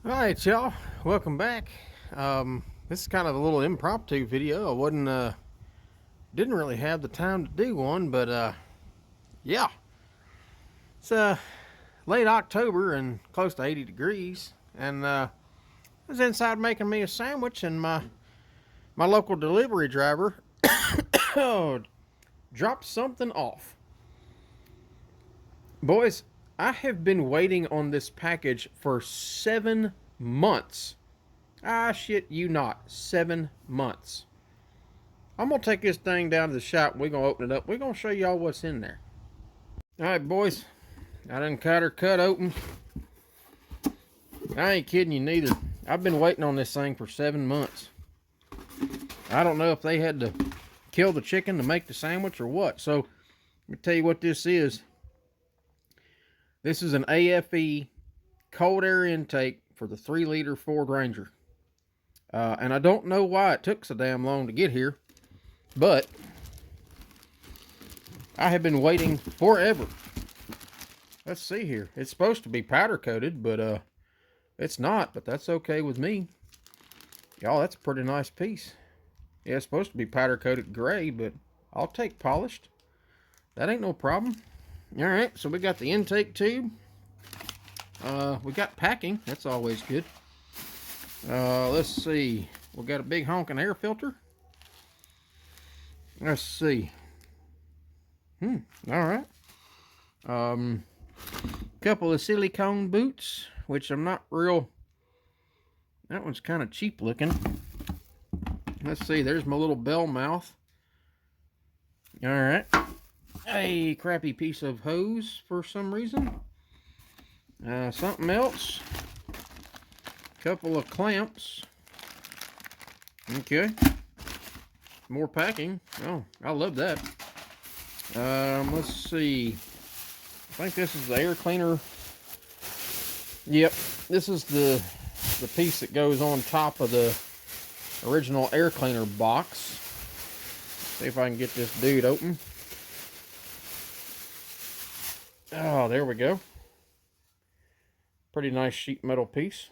All right, y'all. Welcome back. This is kind of a little impromptu video. I didn't really have the time to do one, but yeah, it's late October and close to 80 degrees, and I was inside making me a sandwich, and my local delivery driver dropped something off. Boys, I have been waiting on this package for 7 months. Ah, shit, you not. 7 months. I'm going to take this thing down to the shop. We're going to open it up. We're going to show y'all what's in there. All right, boys. I done cut her cut open. I ain't kidding you neither. I've been waiting on this thing for 7 months. I don't know if they had to kill the chicken to make the sandwich or what. So, let me tell you what this is. This is an AFE cold air intake for the 3-liter Ford Ranger. And I don't know why it took so damn long to get here, but I have been waiting forever. Let's see here. It's supposed to be powder coated, but it's not, but that's okay with me. Y'all, that's a pretty nice piece. Yeah, it's supposed to be powder coated gray, but I'll take polished. That ain't no problem. All right, so we got the intake tube. We got packing. That's always good. Let's see. We got a big honking air filter. Let's see. All right. Couple of silicone boots, which I'm not real. That one's kind of cheap looking. Let's see. There's my little bell mouth. All right. A crappy piece of hose for some reason. Something else. Couple of clamps. Okay. More packing. Oh, I love that. Let's see. I think this is the air cleaner. Yep, this is the piece that goes on top of the original air cleaner box. See if I can get this dude open. Oh, there we go. Pretty nice sheet metal piece.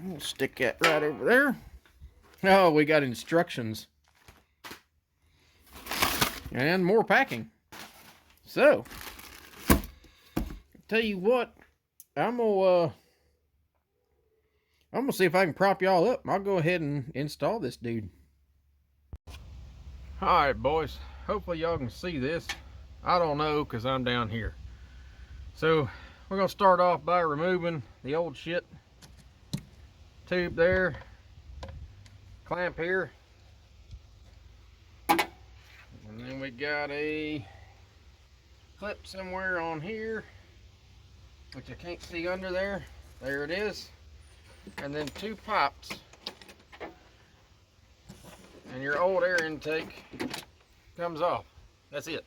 We'll stick that right over there. Oh, we got instructions. And more packing. So, tell you what, I'm gonna see if I can prop y'all up. I'll go ahead and install this dude. Alright, boys. Hopefully y'all can see this. I don't know because I'm down here. So, we're gonna start off by removing the old shit. Tube there. Clamp here. And then we got a clip somewhere on here, which I can't see under there. There it is. And then 2 pipes. And your old air intake comes off. That's it.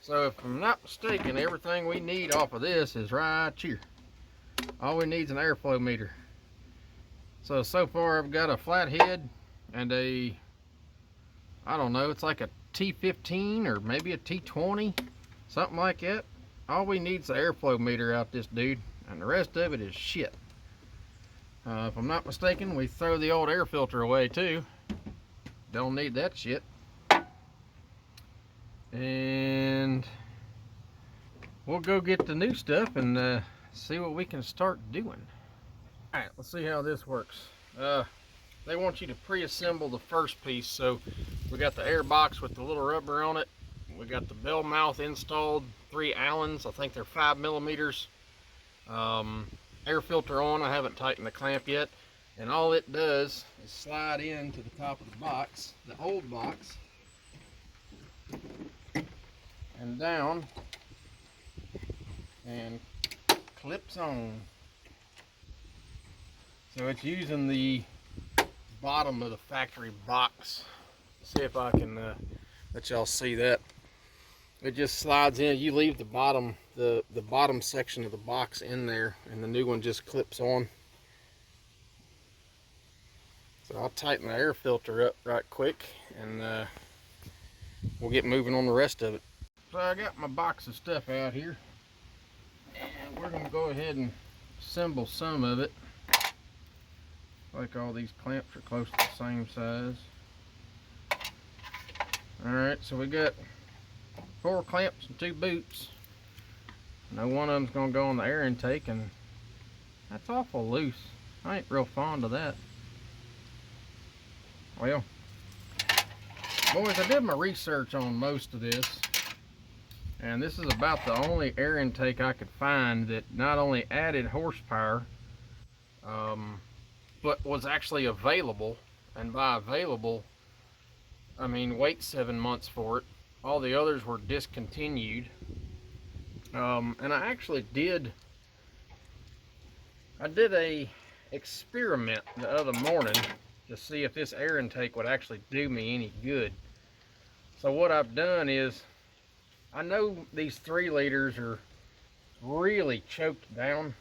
So if I'm not mistaken, everything we need off of this is right here. All we need is an airflow meter. So far I've got a flathead and a, I don't know, it's like a T15 or maybe a T20, something like that. All we need is the airflow meter out this dude, and the rest of it is shit. If I'm not mistaken, we throw the old air filter away too. Don't need that shit. And we'll go get the new stuff and see what we can start doing. Alright, let's see how this works. They want you to pre-assemble the first piece, so we got the air box with the little rubber on it. We got the bell mouth installed, 3 Allens, I think they're 5 millimeters. Air filter on, I haven't tightened the clamp yet. And all it does is slide into the top of the box, the old box, and down, and clips on. So it's using the bottom of the factory box. See if I can let y'all see that. It just slides in. You leave the bottom, the bottom section of the box in there, and the new one just clips on. So I'll tighten the air filter up right quick, and we'll get moving on the rest of it. So I got my box of stuff out here, and we're gonna go ahead and assemble some of it. Like all these clamps are close to the same size. Alright, so we got 4 clamps and 2 boots. Now one of them's gonna go on the air intake, and that's awful loose. I ain't real fond of that. Well, boys, I did my research on most of this, and this is about the only air intake I could find that not only added horsepower, but was actually available. And by available, I mean wait 7 months for it. All the others were discontinued. And I actually did a experiment the other morning to see if this air intake would actually do me any good. So what I've done is, I know these 3 liters are really choked down,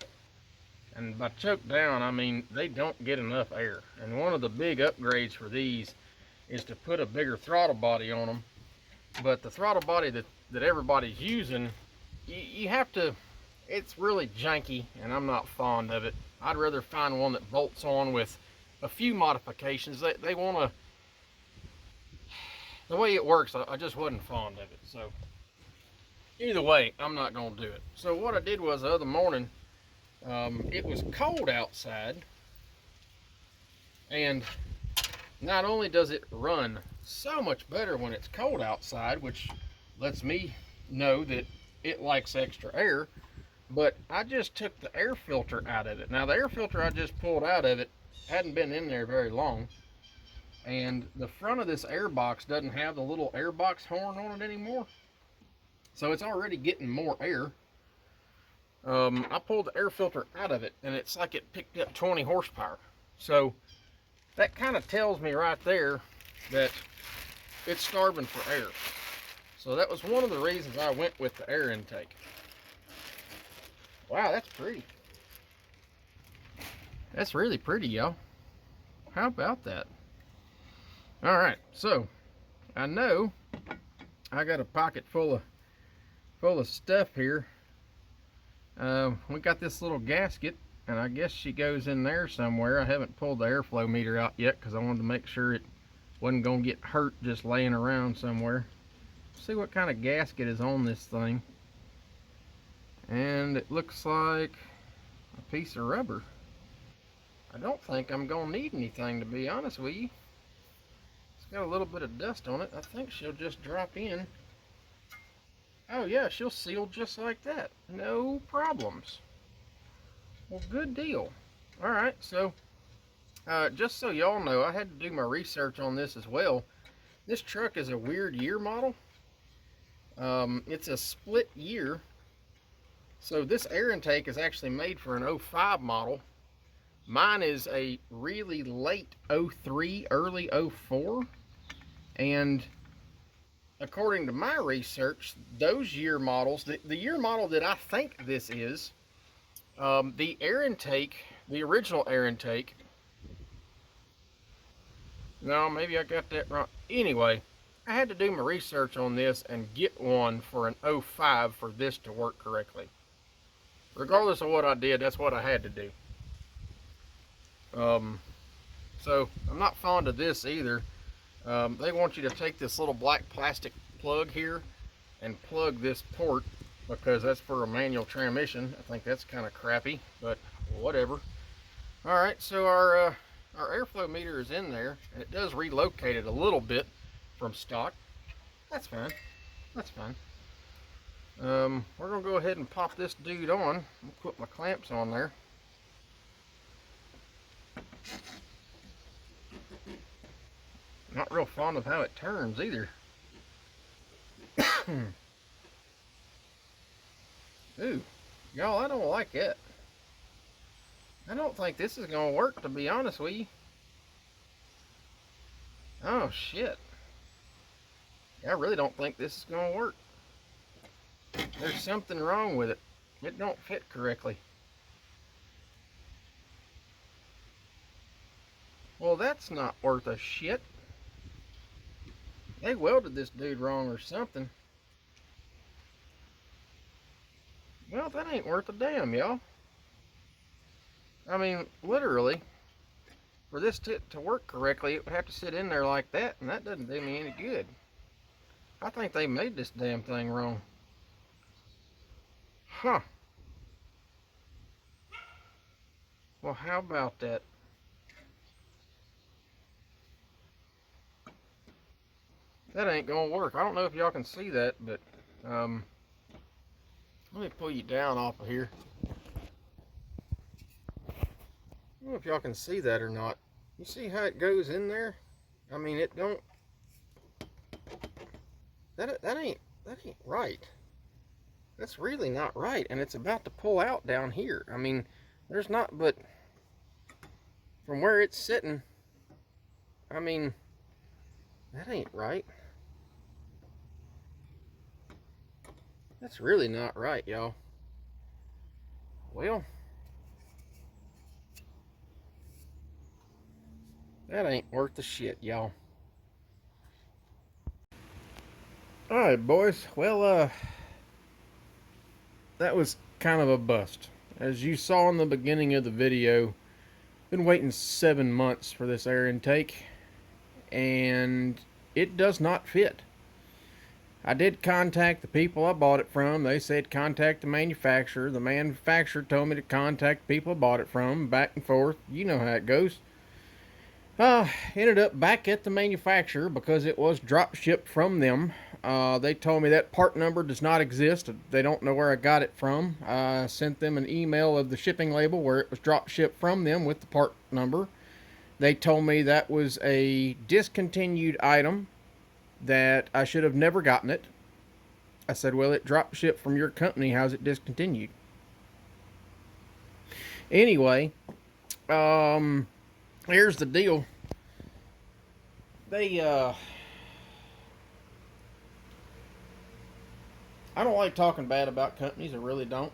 and by choked down I mean they don't get enough air. And one of the big upgrades for these is to put a bigger throttle body on them. But the throttle body that everybody's using, you have to, it's really janky, and I'm not fond of it. I'd rather find one that bolts on with a few modifications. They want to, the way it works, I just wasn't fond of it. So either way, I'm not going to do it. So what I did was the other morning, it was cold outside, and not only does it run so much better when it's cold outside, which lets me know that it likes extra air, but I just took the air filter out of it. Now the air filter I just pulled out of it hadn't been in there very long, and the front of this air box doesn't have the little air box horn on it anymore, so it's already getting more air. I pulled the air filter out of it, and it's like it picked up 20 horsepower. So that kind of tells me right there that it's starving for air. So that was one of the reasons I went with the air intake. Wow, that's pretty. That's really pretty, y'all. How about that? All right, so I know I got a pocket full of stuff here. We got this little gasket, and I guess she goes in there somewhere. I haven't pulled the airflow meter out yet because I wanted to make sure it wasn't going to get hurt just laying around somewhere. See what kind of gasket is on this thing. And it looks like a piece of rubber. I don't think I'm going to need anything, to be honest with you. It's got a little bit of dust on it. I think she'll just drop in. Oh yeah, she'll seal just like that. No problems. Well, good deal. Alright, so just so y'all know, I had to do my research on this as well. This truck is a weird year model. It's a split year. So this air intake is actually made for an 05 model. Mine is a really late 03, early 04. And according to my research, those year models, the year model that I think this is, the air intake, the original air intake, no, maybe I got that wrong. Anyway, I had to do my research on this and get one for an 05 for this to work correctly. Regardless of what I did, that's what I had to do. So I'm not fond of this either. They want you to take this little black plastic plug here and plug this port, because that's for a manual transmission. I think that's kind of crappy, but whatever. Alright, so our airflow meter is in there, and it does relocate it a little bit from stock. That's fine. That's fine. We're going to go ahead and pop this dude on. I'll put my clamps on there. Not real fond of how it turns either. Ooh, y'all, I don't like it. I don't think this is going to work, to be honest with you. Oh, shit. I really don't think this is going to work. There's something wrong with it. It don't fit correctly. Well, that's not worth a shit. They welded this dude wrong or something. Well, that ain't worth a damn, y'all. I mean, literally, for this to work correctly, it would have to sit in there like that, and that doesn't do me any good. I think they made this damn thing wrong. Huh. Well, how about that? That ain't gonna work. I don't know if y'all can see that, but let me pull you down off of here. I don't know if y'all can see that or not. You see how it goes in there? I mean, it don't. That ain't right. That's really not right, and it's about to pull out down here. I mean, there's not but from where it's sitting. I mean, that ain't right. That's really not right, y'all. Well, that ain't worth the shit, y'all. Alright, boys. Well, that was kind of a bust. As you saw in the beginning of the video, been waiting 7 months for this air intake, and it does not fit. I did contact the people I bought it from. They said contact the manufacturer. The manufacturer told me to contact the people I bought it from. Back and forth. You know how it goes. Ended up back at the manufacturer because it was drop shipped from them. They told me that part number does not exist. They don't know where I got it from. I sent them an email of the shipping label where it was drop shipped from them with the part number. They told me that was a discontinued item, that I should have never gotten it. I said, well, it drop shipped from your company. How's it discontinued? Anyway, here's the deal. I don't like talking bad about companies. I really don't.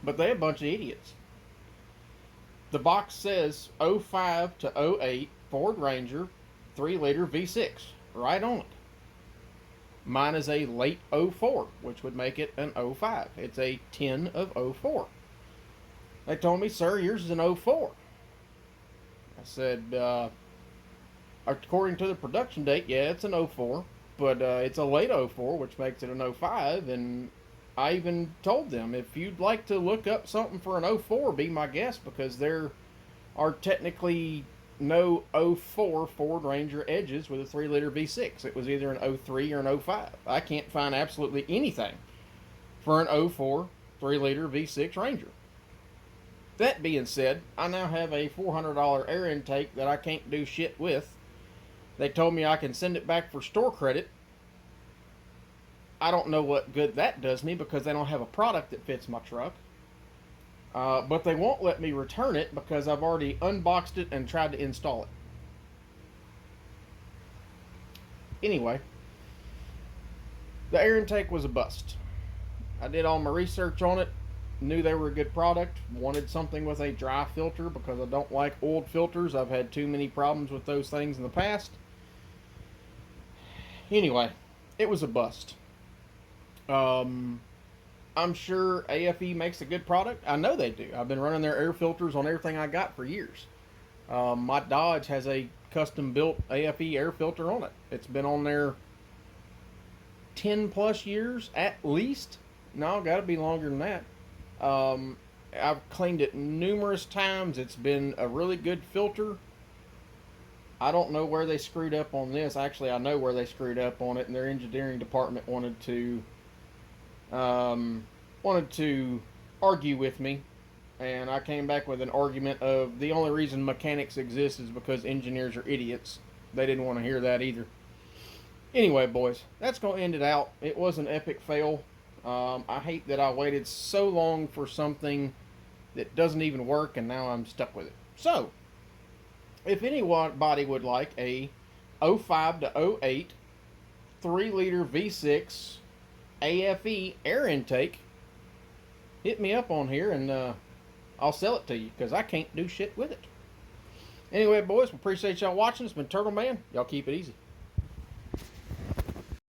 But they're a bunch of idiots. The box says 05 to 08 Ford Ranger 3-liter V6 right on it. Mine is a late 04, which would make it an 05. It's a 10 of 04. They told me, sir, yours is an 04. I said, according to the production date, yeah, it's an 04, but it's a late 04, which makes it an 05. And I even told them, if you'd like to look up something for an 04, be my guest, because there are technically no 04 Ford Ranger Edges with a 3-liter V6. It was either an 03 or an 05. I can't find absolutely anything for an 04 3-liter V6 Ranger. That being said, I now have a $400 air intake that I can't do shit with. They told me I can send it back for store credit. I don't know what good that does me because they don't have a product that fits my truck. But they won't let me return it because I've already unboxed it and tried to install it. Anyway, the air intake was a bust. I did all my research on it, knew they were a good product, wanted something with a dry filter because I don't like oiled filters. I've had too many problems with those things in the past. Anyway, it was a bust. I'm sure AFE makes a good product. I know they do. I've been running their air filters on everything I got for years. My Dodge has a custom built AFE air filter on it. It's been on there 10 plus years at least. No, got to be longer than that. I've cleaned it numerous times. It's been a really good filter. I don't know where they screwed up on this. Actually, I know where they screwed up on it, and their engineering department wanted to argue with me, and I came back with an argument of the only reason mechanics exist is because engineers are idiots. They didn't want to hear that either. Anyway, boys, that's going to end it out. It was an epic fail. I hate that I waited so long for something that doesn't even work, and now I'm stuck with it. So, if anybody would like a 05 to 08 3-liter V6 AFE air intake, hit me up on here and I'll sell it to you because I can't do shit with it. Anyway, boys, we appreciate y'all watching. It's been Turtle Man. Y'all keep it easy.